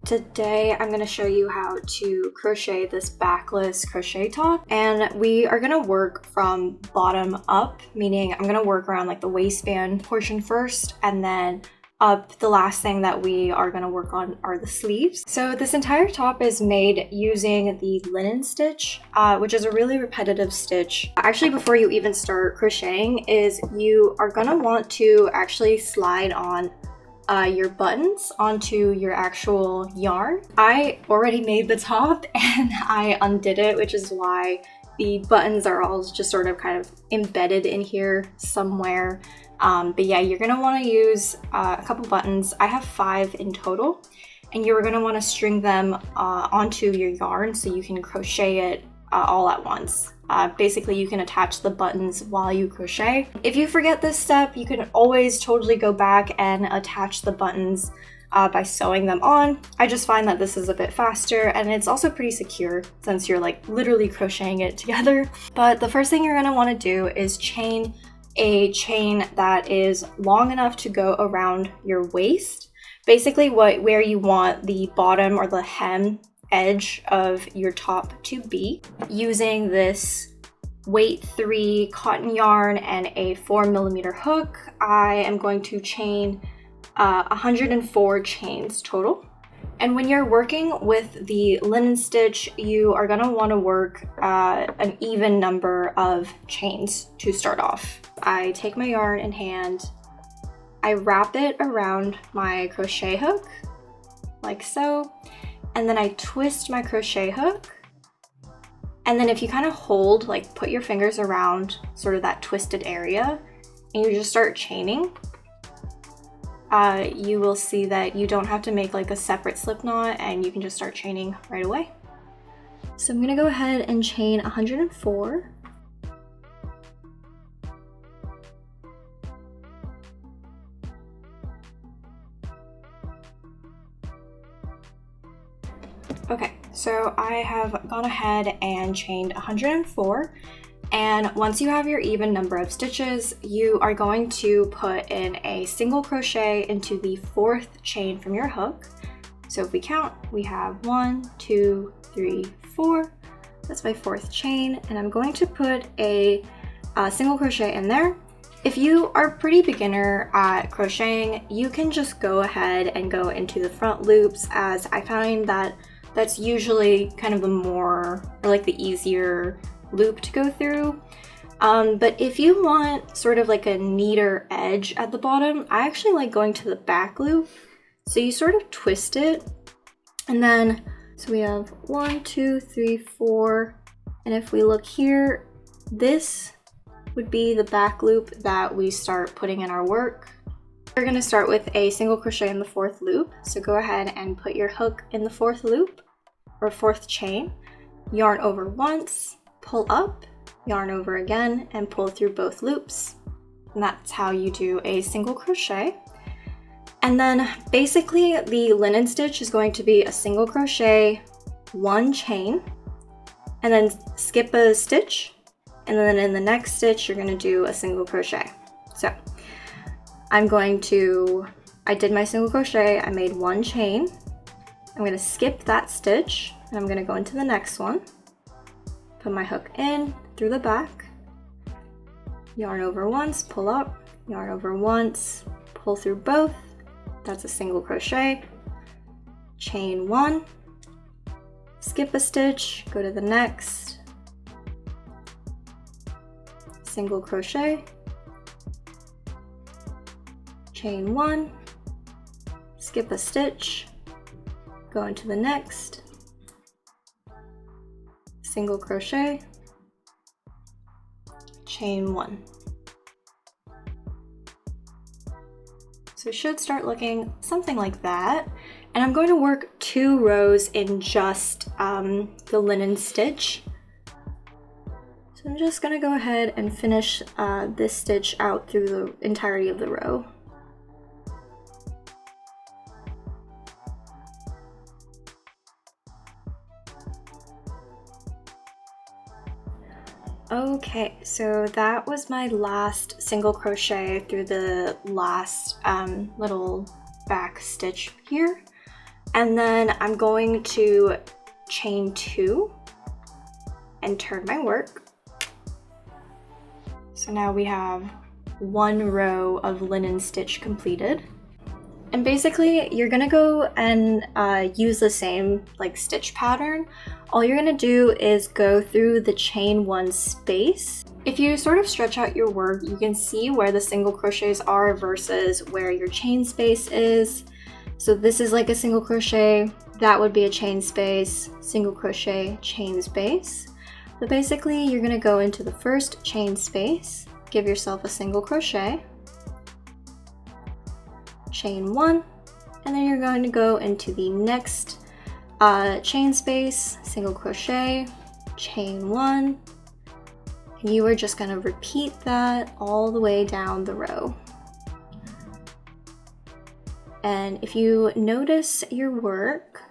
Today I'm going to show you how to crochet this backless crochet top, and we are going to work from bottom up, meaning I'm going to work around like the waistband portion first, and then up. The last thing that we are going to work on are the sleeves. So this entire top is made using the linen stitch, which is a really repetitive stitch. Actually, before you even start crocheting, is you are going to want to actually slide on your buttons onto your actual yarn. I already made the top and I undid it, which is why the buttons are all just sort of kind of embedded in here somewhere. But yeah, you're gonna want to use a couple buttons. I have 5 in total, and you're gonna want to string them onto your yarn so you can crochet it all at once. Basically, you can attach the buttons while you crochet. If you forget this step, you can always totally go back and attach the buttons by sewing them on. I just find that this is a bit faster, and it's also pretty secure since you're like literally crocheting it together. But the first thing you're gonna want to do is chain a chain that is long enough to go around your waist. Basically where you want the bottom or the hem edge of your top to be. Using this weight 3 cotton yarn and a 4mm hook, I am going to chain 104 chains total. And when you're working with the linen stitch, you are gonna wanna work an even number of chains to start off. I take my yarn in hand, I wrap it around my crochet hook, like so, and then I twist my crochet hook. And then if you kind of hold, like put your fingers around sort of that twisted area, and you just start chaining, you will see that you don't have to make like a separate slip knot, and you can just start chaining right away. So I'm gonna go ahead and chain 104. Okay, so I have gone ahead and chained 104, and once you have your even number of stitches, you are going to put in a single crochet into the 4th chain from your hook. So if we count, we have 1, 2, 3, 4. That's my 4th chain, and I'm going to put a single crochet in there. If you are pretty beginner at crocheting, you can just go ahead and go into the front loops, as I find that that's usually kind of the more, or like the easier loop to go through. But if you want sort of like a neater edge at the bottom, I actually like going to the back loop. So you sort of twist it, and then, so we have 1, 2, 3, 4. And if we look here, this would be the back loop that we start putting in our work. We're gonna start with a single crochet in the 4th loop. So go ahead and put your hook in the 4th loop, or 4th chain, yarn over once, pull up, yarn over again, and pull through both loops. And that's how you do a single crochet. And then basically the linen stitch is going to be a single crochet, 1 chain, and then skip a stitch. And then in the next stitch, you're gonna do a single crochet. So I did my single crochet, I made 1 chain. I'm gonna skip that stitch, and I'm gonna go into the next one, put my hook in through the back, yarn over once, pull up, yarn over once, pull through both. That's a single crochet, chain 1, skip a stitch, go to the next, single crochet, chain 1, skip a stitch, go into the next, single crochet, chain 1. So it should start looking something like that. And I'm going to work 2 rows in just the linen stitch. So I'm just gonna go ahead and finish this stitch out through the entirety of the row. Okay, so that was my last single crochet through the last little back stitch here. And then I'm going to chain 2 and turn my work. So now we have 1 row of linen stitch completed. And basically you're gonna go and use the same like stitch pattern. All you're gonna do is go through the chain 1 space. If you sort of stretch out your work, you can see where the single crochets are versus where your chain space is. So this is like a single crochet, that would be a chain space, single crochet, chain space. But basically you're gonna go into the first chain space, give yourself a single crochet, chain 1, and then you're going to go into the next chain space, single crochet, chain 1, and you are just going to repeat that all the way down the row. And if you notice your work,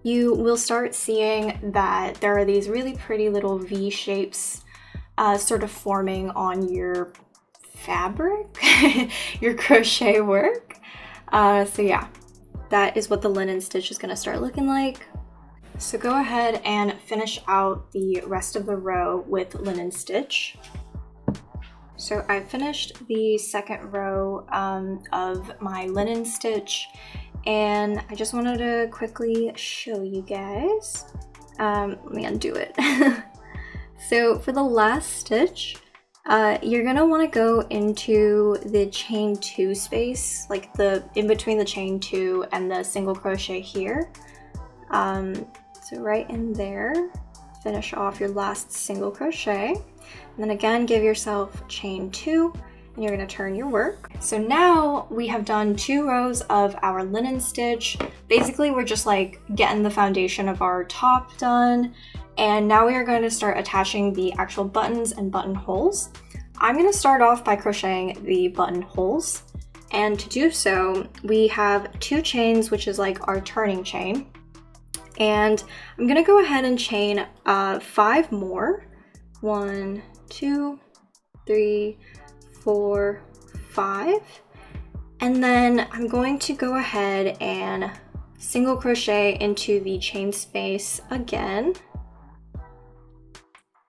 you will start seeing that there are these really pretty little V shapes sort of forming on your fabric, your crochet work. So yeah, that is what the linen stitch is going to start looking like. So go ahead and finish out the rest of the row with linen stitch. So I finished the second row of my linen stitch, and I just wanted to quickly show you guys. Let me undo it. So for the last stitch, you're gonna want to go into the chain 2 space, like the in between the chain 2 and the single crochet here. So right in there, finish off your last single crochet. And then again, give yourself chain 2, and you're gonna turn your work. So now we have done 2 rows of our linen stitch. Basically, we're just like getting the foundation of our top done. And now we are going to start attaching the actual buttons and buttonholes. I'm going to start off by crocheting the buttonholes. And to do so, we have 2 chains, which is like our turning chain. And I'm going to go ahead and chain 5 more. 1, 2, 3, 4, 5. And then I'm going to go ahead and single crochet into the chain space again.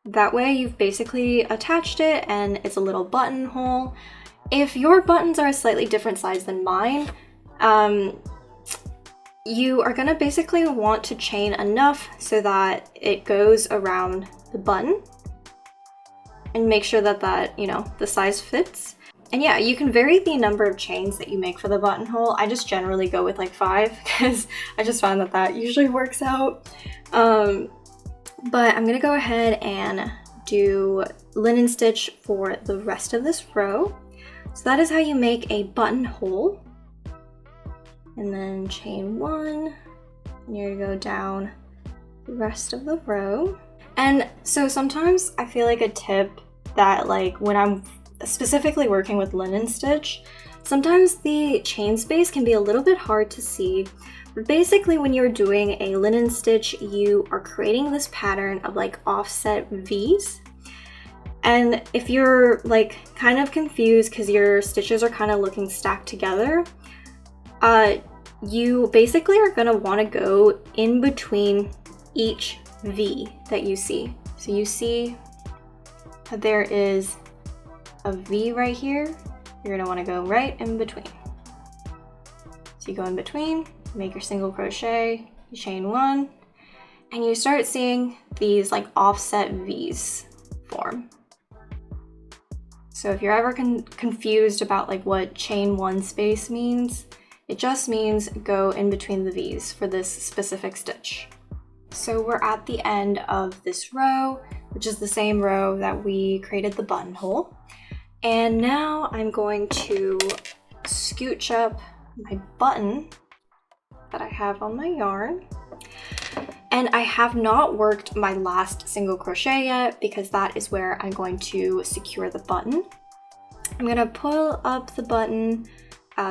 That way you've basically attached it and it's a little buttonhole. If your buttons are a slightly different size than mine, you are gonna basically want to chain enough so that it goes around the button and make sure that you know, the size fits. And yeah, you can vary the number of chains that you make for the buttonhole. I just generally go with like 5 because I just found that usually works out. But I'm gonna go ahead and do linen stitch for the rest of this row. So that is how you make a buttonhole. And then chain 1, and you're gonna go down the rest of the row. And so sometimes I feel like a tip that like when I'm specifically working with linen stitch, sometimes the chain space can be a little bit hard to see. But basically when you're doing a linen stitch, you are creating this pattern of like offset V's. And if you're like kind of confused because your stitches are kind of looking stacked together, you basically are gonna wanna go in between each V that you see. So you see that there is a V right here. You're gonna wanna go right in between. So you go in between, make your single crochet, you chain 1, and you start seeing these like offset V's form. So if you're ever confused about like what chain 1 space means, it just means go in between the V's for this specific stitch. So we're at the end of this row, which is the same row that we created the buttonhole. And now I'm going to scooch up my button that I have on my yarn. And I have not worked my last single crochet yet because that is where I'm going to secure the button. I'm gonna pull up the button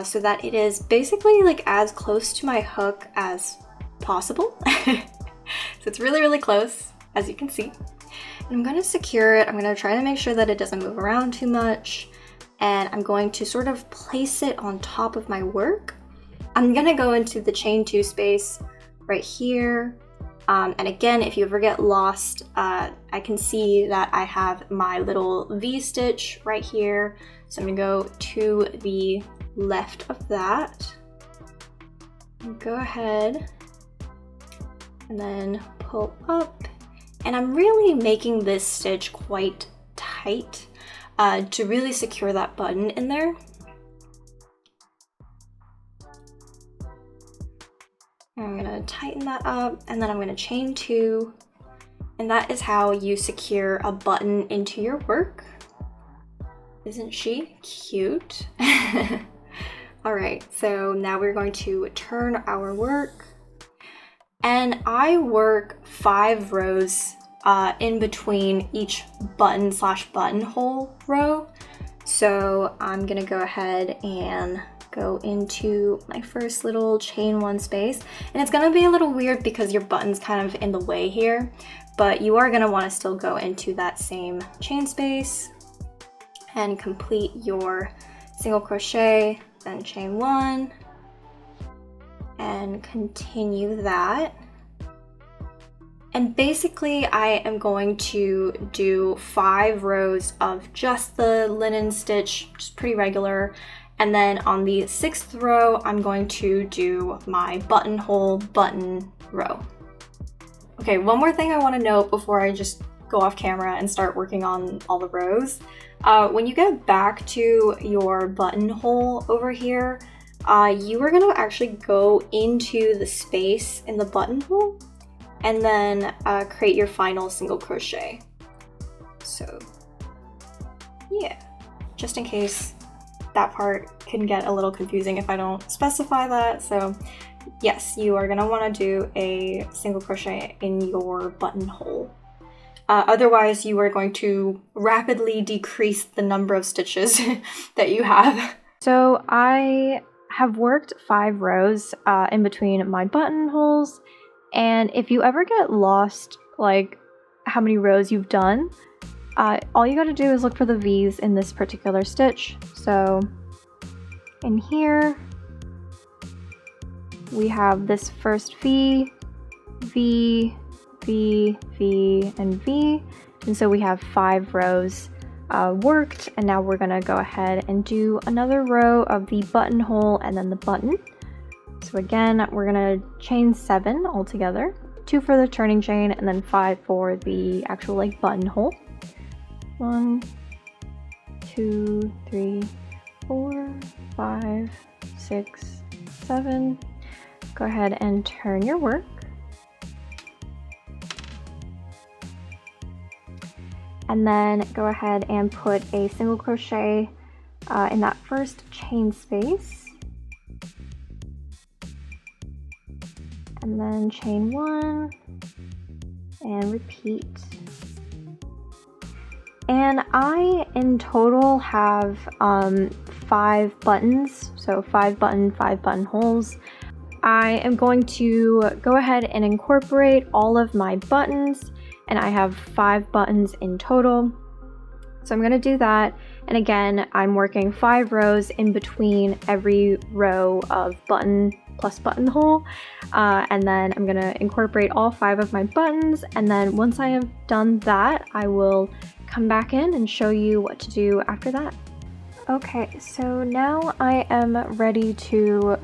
so that it is basically like as close to my hook as possible. So it's really, really close, as you can see. And I'm gonna secure it. I'm gonna try to make sure that it doesn't move around too much. and I'm going to sort of place it on top of my work. I'm gonna go into the chain 2 space right here. And again, if you ever get lost, I can see that I have my little V stitch right here. So I'm gonna go to the left of that. Go ahead and then pull up. And I'm really making this stitch quite tight to really secure that button in there. I'm gonna tighten that up, and then I'm gonna chain 2, and that is how you secure a button into your work. Isn't she cute? All right, so now we're going to turn our work, and I work 5 rows in between each button / buttonhole row. So I'm gonna go ahead and go into my first little chain 1 space, and it's gonna be a little weird because your button's kind of in the way here, but you are gonna want to still go into that same chain space and complete your single crochet, then chain 1 and continue that. And basically I am going to do 5 rows of just the linen stitch, just pretty regular. And then on the 6th row, I'm going to do my buttonhole button row. Okay, one more thing I want to note before I just go off camera and start working on all the rows. When you get back to your buttonhole over here, you are going to actually go into the space in the buttonhole and then create your final single crochet. So yeah, just in case that part can get a little confusing if I don't specify that. So yes, you are gonna wanna do a single crochet in your buttonhole. Otherwise, you are going to rapidly decrease the number of stitches that you have. So I have worked 5 rows in between my buttonholes, and if you ever get lost, like how many rows you've done, all you gotta do is look for the V's in this particular stitch. So in here, we have this first V, V, V, V, and V. And so we have 5 rows worked, and now we're gonna go ahead and do another row of the buttonhole and then the button. So again, we're gonna chain 7 altogether, 2 for the turning chain and then 5 for the actual like buttonhole. 1, 2, 3, 4, 5, 6, 7. Go ahead and turn your work. And then go ahead and put a single crochet in that first chain space. And then chain 1 and repeat. And I in total have 5 buttons, so 5 buttonholes. I am going to go ahead and incorporate all of my buttons, and I have 5 buttons in total. So I'm going to do that, and again, I'm working 5 rows in between every row of button plus buttonhole, and then I'm going to incorporate all 5 of my buttons, and then once I have done that, I will come back in and show you what to do after that. Okay, so now I am ready to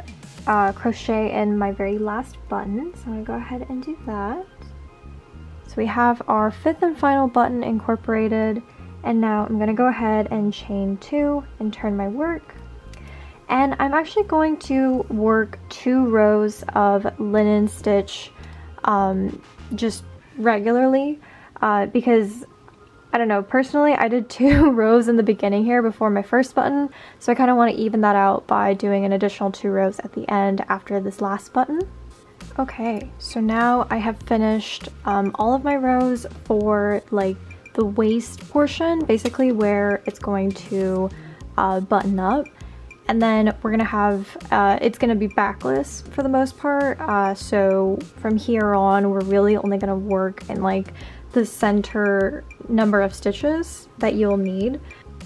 crochet in my very last button, so I'm going to go ahead and do that. So we have our 5th and final button incorporated, and now I'm going to go ahead and chain 2 and turn my work. And I'm actually going to work 2 rows of linen stitch just regularly because I don't know, personally I did 2 rows in the beginning here before my first button, so I kind of want to even that out by doing an additional 2 rows at the end after this last button. Okay, so now I have finished all of my rows for like the waist portion, basically where it's going to button up. And then we're gonna have, it's gonna be backless for the most part. So from here on, we're really only gonna work in like the center number of stitches that you'll need.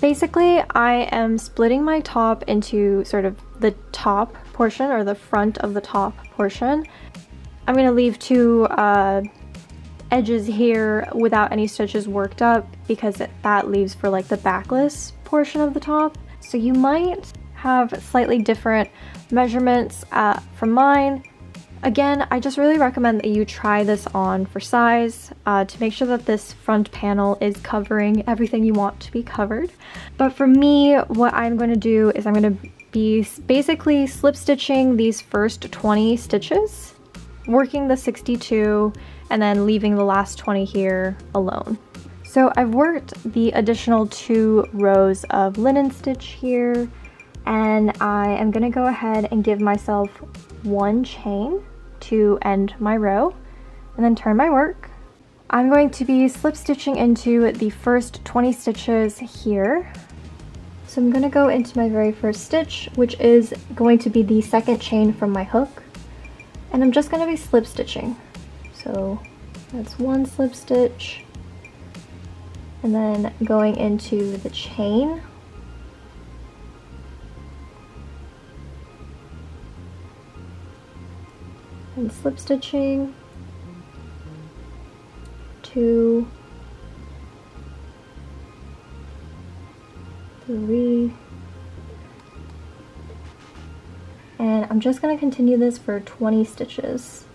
Basically, I am splitting my top into sort of the top portion, or the front of the top portion. I'm going to leave two edges here without any stitches worked up, because that leaves for like the backless portion of the top. So you might have slightly different measurements from mine. Again, I just really recommend that you try this on for size to make sure that this front panel is covering everything you want to be covered. But for me, what I'm going to do is I'm going to be basically slip stitching these first 20 stitches, working the 62, and then leaving the last 20 here alone. So I've worked the additional 2 rows of linen stitch here, and I am going to go ahead and give myself 1 chain to end my row, and then turn my work. I'm going to be slip stitching into the first 20 stitches here. So I'm going to go into my very first stitch, which is going to be the second chain from my hook, and I'm just going to be slip stitching. So that's 1 slip stitch, and then going into the chain, and slip stitching, 2, 3, and I'm just going to continue this for 20 stitches,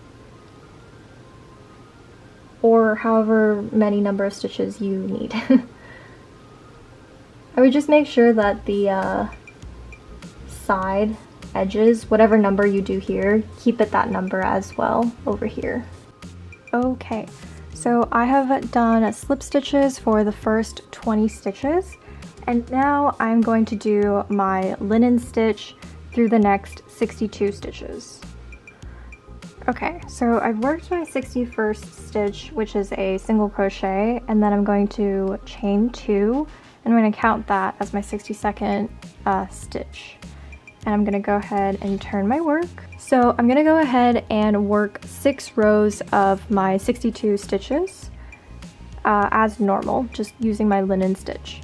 or however many number of stitches you need. I would just make sure that the side edges, whatever number you do here, keep it that number as well over here. Okay, so I have done slip stitches for the first 20 stitches, and now I'm going to do my linen stitch through the next 62 stitches. Okay, so I've worked my 61st stitch, which is a single crochet, and then I'm going to chain 2, and I'm going to count that as my 62nd stitch. And I'm gonna go ahead and turn my work. So I'm gonna go ahead and work 6 rows of my 62 stitches as normal, just using my linen stitch.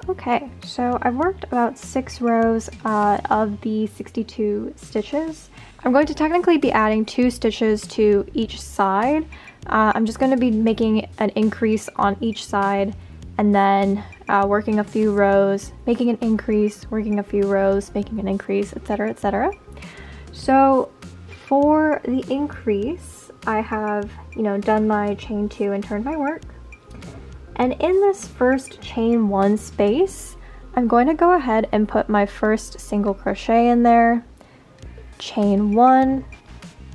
Okay, so I've worked about 6 rows of the 62 stitches. I'm going to technically be adding 2 stitches to each side. I'm just going to be making an increase on each side, and then working a few rows, making an increase, working a few rows, making an increase, etc., etc. So for the increase, I have, done my chain 2 and turned my work. And in this first chain 1 space, I'm going to go ahead and put my first single crochet in there, chain 1,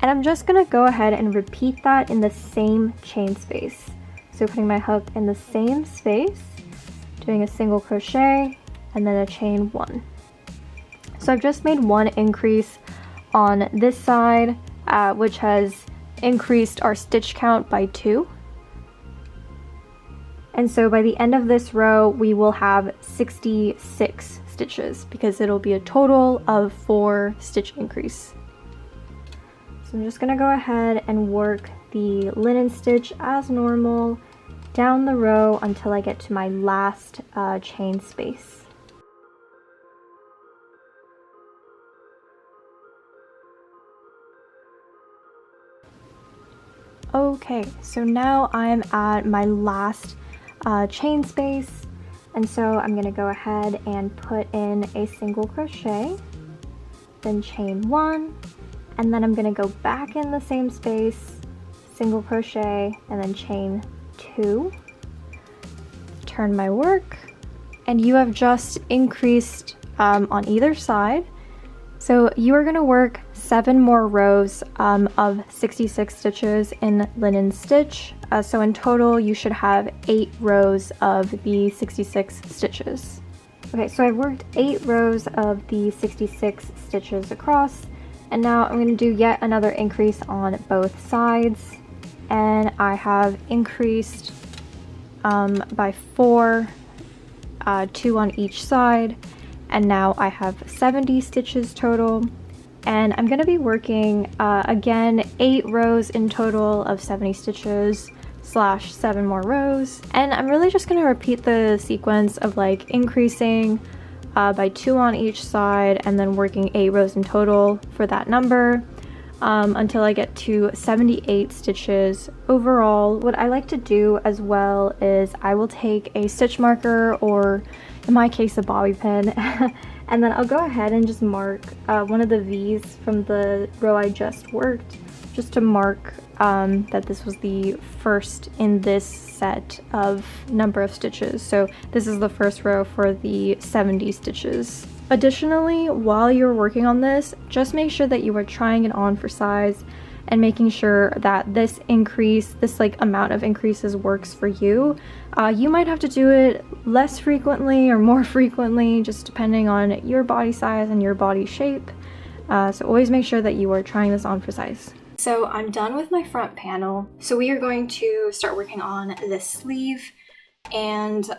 and I'm just going to go ahead and repeat that in the same chain space. So putting my hook in the same space, doing a single crochet, and then a chain 1. So I've just made 1 increase on this side, which has increased our stitch count by 2. And so by the end of this row, we will have 66 stitches, because it'll be a total of 4 stitch increase. So I'm just gonna go ahead and work the linen stitch as normal down the row until I get to my last chain space. Okay, so now I'm at my last chain space, and so I'm going to go ahead and put in a single crochet, then chain 1, and then I'm going to go back in the same space, single crochet, and then chain 2, turn my work, and you have just increased on either side. So you are going to work 7 more rows of 66 stitches in linen stitch. So in total, you should have 8 rows of the 66 stitches. Okay, so I've worked 8 rows of the 66 stitches across, and now I'm going to do yet another increase on both sides, and I have increased by 4, 2 on each side, and now I have 70 stitches total. And I'm going to be working again 8 rows in total of 70 stitches /7 more rows. And I'm really just going to repeat the sequence of like increasing by 2 on each side and then working 8 rows in total for that number until I get to 78 stitches overall. What I like to do as well is I will take a stitch marker, or in my case a bobby pin, and then I'll go ahead and just mark one of the V's from the row I just worked, just to mark that this was the first in this set of number of stitches. So this is the first row for the 70 stitches. Additionally, while you're working on this, just make sure that you are trying it on for size and making sure that this increase, this like amount of increases works for you. You might have to do it less frequently or more frequently, just depending on your body size and your body shape. So always make sure that you are trying this on for size. So I'm done with my front panel. So we are going to start working on this sleeve, and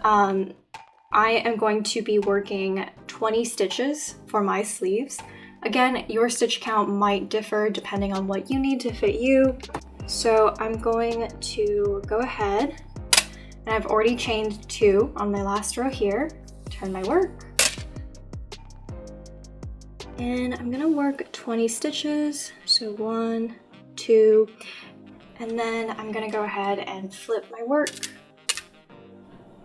I am going to be working 20 stitches for my sleeves. Again, your stitch count might differ depending on what you need to fit you. So I'm going to go ahead, and I've already chained 2 on my last row here. Turn my work. And I'm gonna work 20 stitches. So 1, 2, and then I'm gonna go ahead and flip my work.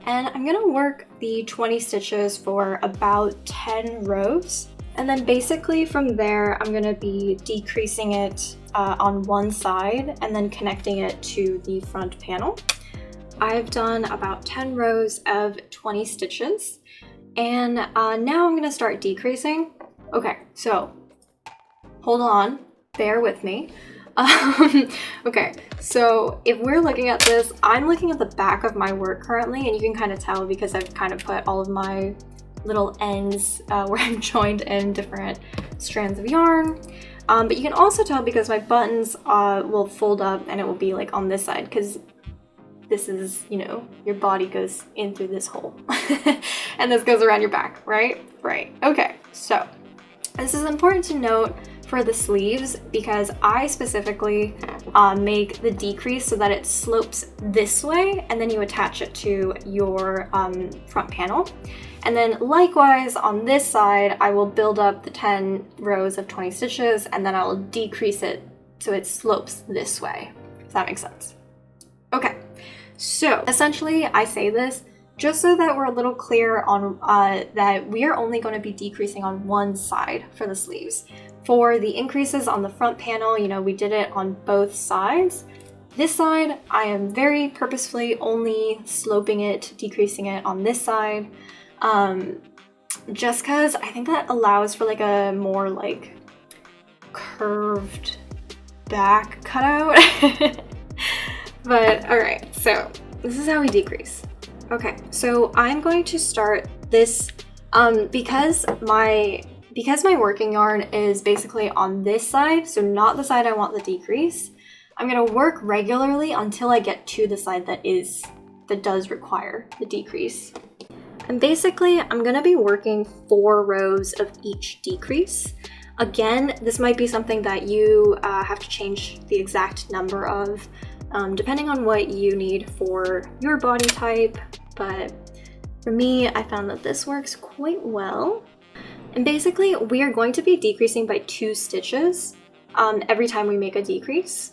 And I'm gonna work the 20 stitches for about 10 rows. And then basically from there, I'm gonna be decreasing it on one side and then connecting it to the front panel. I've done about 10 rows of 20 stitches. And now I'm gonna start decreasing. Okay, so hold on, bear with me. Okay, so if we're looking at this, I'm looking at the back of my work currently, and you can kind of tell because I've kind of put all of my little ends where I'm joined in different strands of yarn. But you can also tell because my buttons will fold up and it will be like on this side, because this is, you know, your body goes in through this hole and this goes around your back, right? Right. Okay, so this is important to note for the sleeves because I specifically make the decrease so that it slopes this way, and then you attach it to your front panel. And then likewise on this side, I will build up the 10 rows of 20 stitches, and then I'll decrease it so it slopes this way, if that makes sense. Okay, so essentially I say this just so that we're a little clear on that we are only going to be decreasing on one side for the sleeves. For the increases on the front panel, you know, we did it on both sides. This side, I am very purposefully only sloping it, decreasing it on this side, just because I think that allows for like a more like curved back cutout. But all right, so this is how we decrease. Okay, so I'm going to start this because my working yarn is basically on this side, so not the side I want the decrease. I'm gonna work regularly until I get to the side that does require the decrease. And basically, I'm gonna be working 4 rows of each decrease. Again, this might be something that you have to change the exact number of, depending on what you need for your body type. But for me, I found that this works quite well. And basically, we are going to be decreasing by 2 stitches every time we make a decrease.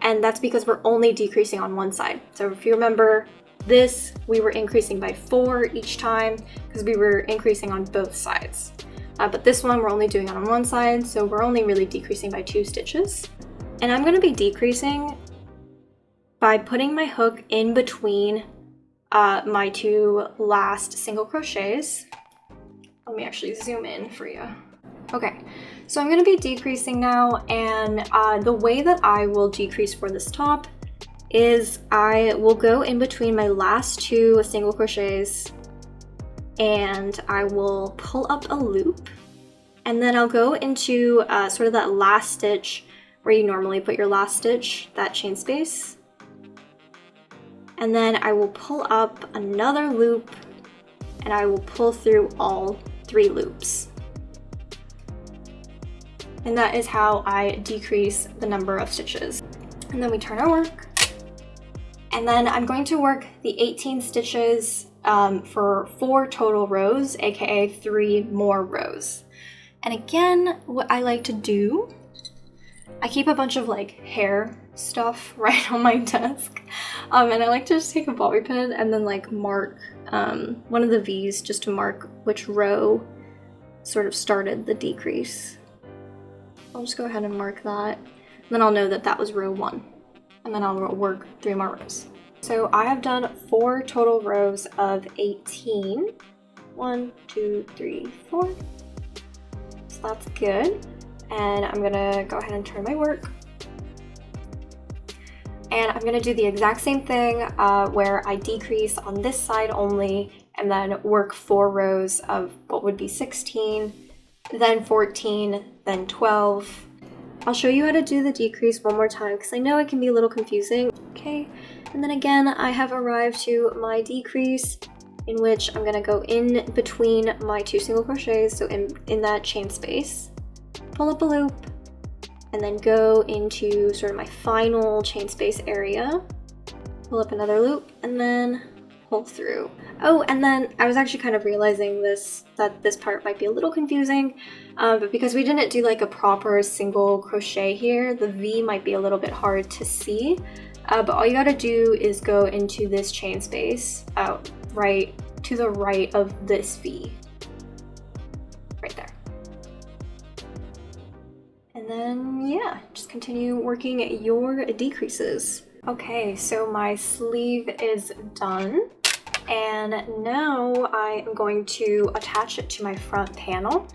And that's because we're only decreasing on one side. So if you remember this, we were increasing by 4 each time because we were increasing on both sides. But this one, we're only doing it on one side, so we're only really decreasing by 2 stitches. And I'm gonna be decreasing by putting my hook in between my 2 last single crochets. Let me actually zoom in for you. Okay, so I'm gonna be decreasing now, and the way that I will decrease for this top is I will go in between my last 2 single crochets and I will pull up a loop, and then I'll go into sort of that last stitch where you normally put your last stitch, that chain space, and then I will pull up another loop and I will pull through all 3 loops. And that is how I decrease the number of stitches. And then we turn our work. And then I'm going to work the 18 stitches for 4 total rows, aka 3 more rows. And again, what I like to do, I keep a bunch of like hair stuff right on my desk, and I like to just take a bobby pin and then like mark one of the V's just to mark which row sort of started the decrease. I'll just go ahead and mark that, and then I'll know that that was row 1, and then I'll work 3 more rows. So I have done 4 total rows of 18. 1, 2, 3, 4. So that's good. And I'm gonna go ahead and turn my work. And I'm gonna do the exact same thing where I decrease on this side only and then work 4 rows of what would be 16, then 14, then 12. I'll show you how to do the decrease one more time because I know it can be a little confusing. Okay, and then again, I have arrived to my decrease in which I'm gonna go in between my 2 single crochets, so in that chain space, pull up a loop, and then go into sort of my final chain space area, pull up another loop, and then pull through. Oh, and then I was actually kind of realizing that this part might be a little confusing, but because we didn't do like a proper single crochet here, the V might be a little bit hard to see, but all you gotta do is go into this chain space, right to the right of this V, right there. And then, yeah, just continue working your decreases. Okay, so my sleeve is done. And now I am going to attach it to my front panel.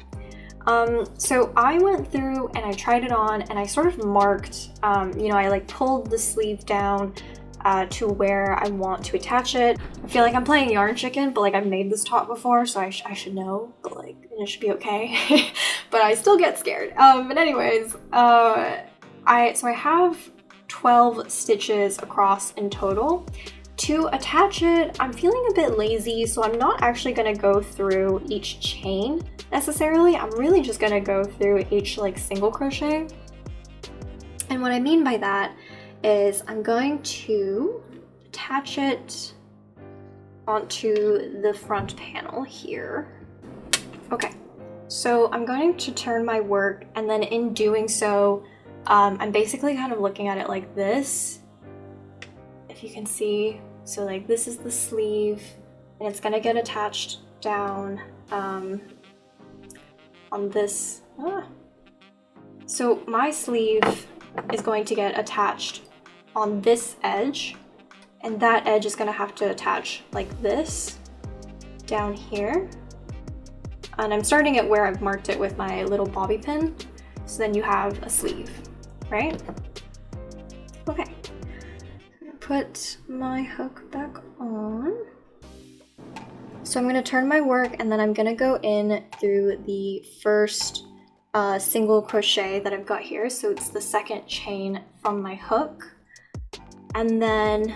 So I went through and I tried it on and I sort of marked, you know, I like pulled the sleeve down to where I want to attach it. I feel like I'm playing yarn chicken, but like I've made this top before, so I should know, but like it should be okay. But I still get scared. But anyways, so I have 12 stitches across in total. To attach it, I'm feeling a bit lazy, so I'm not actually gonna go through each chain necessarily. I'm really just gonna go through each like single crochet. And what I mean by that is I'm going to attach it onto the front panel here. Okay, so I'm going to turn my work, and then in doing so, I'm basically kind of looking at it like this, if you can see. So like this is the sleeve, and it's gonna get attached down on this. So my sleeve is going to get attached on this edge, and that edge is gonna have to attach like this down here. And I'm starting it where I've marked it with my little bobby pin, so then you have a sleeve, right? Okay. Put my hook back on. So I'm going to turn my work, and then I'm going to go in through the first single crochet that I've got here. So it's the second chain from my hook. And then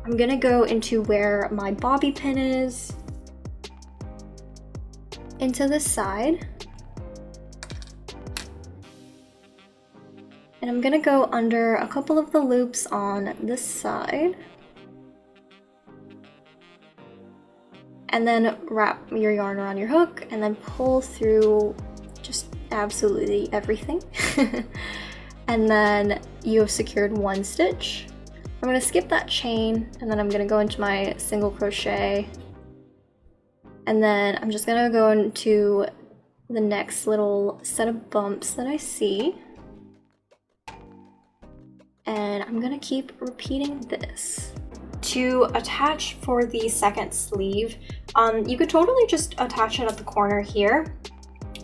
I'm going to go into where my bobby pin is, into this side. And I'm gonna go under a couple of the loops on this side. And then wrap your yarn around your hook and then pull through just absolutely everything. And then you have secured 1 stitch. I'm gonna skip that chain, and then I'm gonna go into my single crochet. And then I'm just gonna go into the next little set of bumps that I see. And I'm gonna keep repeating this. To attach for the second sleeve, you could totally just attach it at the corner here.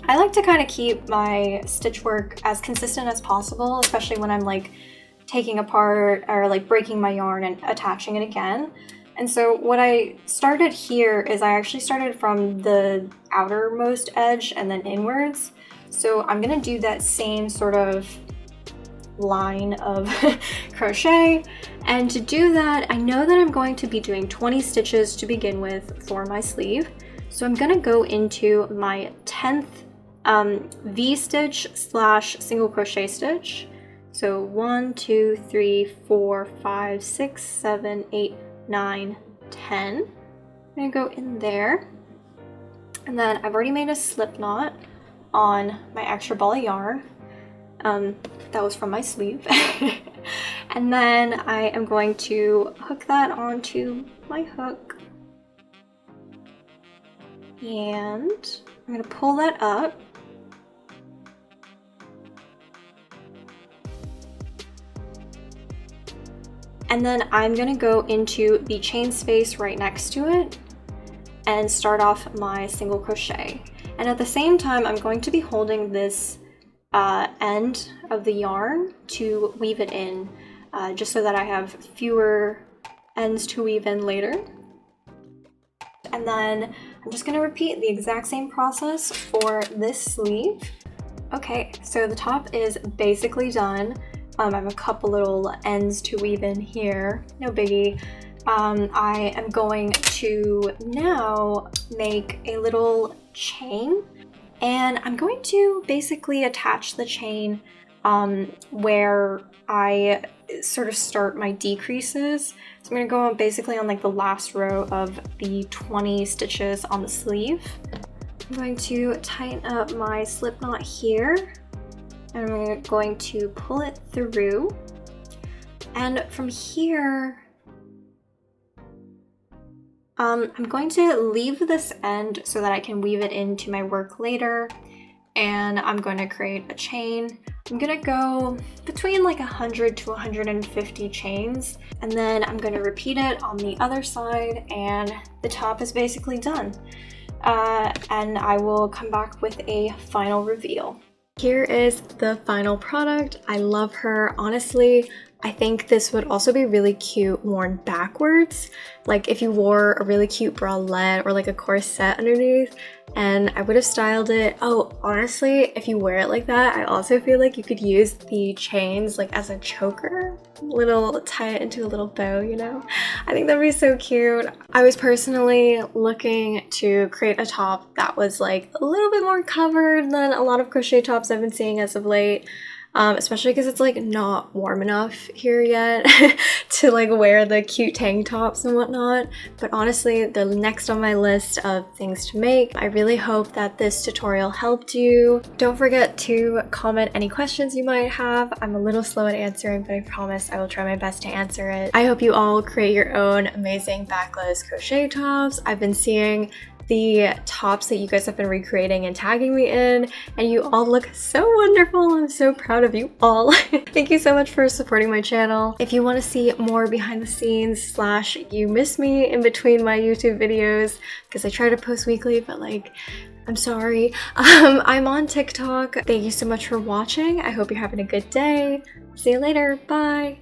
I like to kind of keep my stitch work as consistent as possible, especially when I'm like taking apart or like breaking my yarn and attaching it again. And so what I started here is I actually started from the outermost edge and then inwards. So I'm gonna do that same sort of line of crochet, and to do that I know that I'm going to be doing 20 stitches to begin with for my sleeve, so I'm gonna go into my 10th V stitch slash single crochet stitch. So 1, 2, 3, 4, 5, 6, 7, 8, 9, 10. I'm gonna go in there. And then I've already made a slip knot on my extra ball of yarn. That was from my sleeve. And then I am going to hook that onto my hook. And I'm gonna pull that up. And then I'm gonna go into the chain space right next to it and start off my single crochet. And at the same time, I'm going to be holding this end of the yarn to weave it in, just so that I have fewer ends to weave in later. And then I'm just gonna repeat the exact same process for this sleeve. Okay, so the top is basically done. I have a couple little ends to weave in here, no biggie. I am going to now make a little chain, and I'm going to basically attach the chain where I sort of start my decreases. So I'm going to go basically on like the last row of the 20 stitches on the sleeve. I'm going to tighten up my slip knot here, and I'm going to pull it through. And from here, I'm going to leave this end so that I can weave it into my work later, and I'm going to create a chain. I'm gonna go between like 100 to 150 chains, and then I'm going to repeat it on the other side, and the top is basically done. And I will come back with a final reveal. Here is the final product. I love her. Honestly, I think this would also be really cute worn backwards. Like if you wore a really cute bralette or like a corset underneath, and I would have styled it. Oh, honestly, if you wear it like that, I also feel like you could use the chains like as a choker, tie it into a little bow, you know? I think that'd be so cute. I was personally looking to create a top that was like a little bit more covered than a lot of crochet tops I've been seeing as of late. Especially because it's like not warm enough here yet to like wear the cute tank tops and whatnot. But honestly, they're next on my list of things to make. I really hope that this tutorial helped you. Don't forget to comment any questions you might have. I'm a little slow at answering, but I promise I will try my best to answer it. I hope you all create your own amazing backless crochet tops. I've been seeing the tops that you guys have been recreating and tagging me in, and you all look so wonderful. I'm so proud of you all. Thank you so much for supporting my channel. If you want to see more behind the scenes / you miss me in between my YouTube videos, because I try to post weekly, but like, I'm sorry. I'm on TikTok. Thank you so much for watching. I hope you're having a good day. See you later. Bye.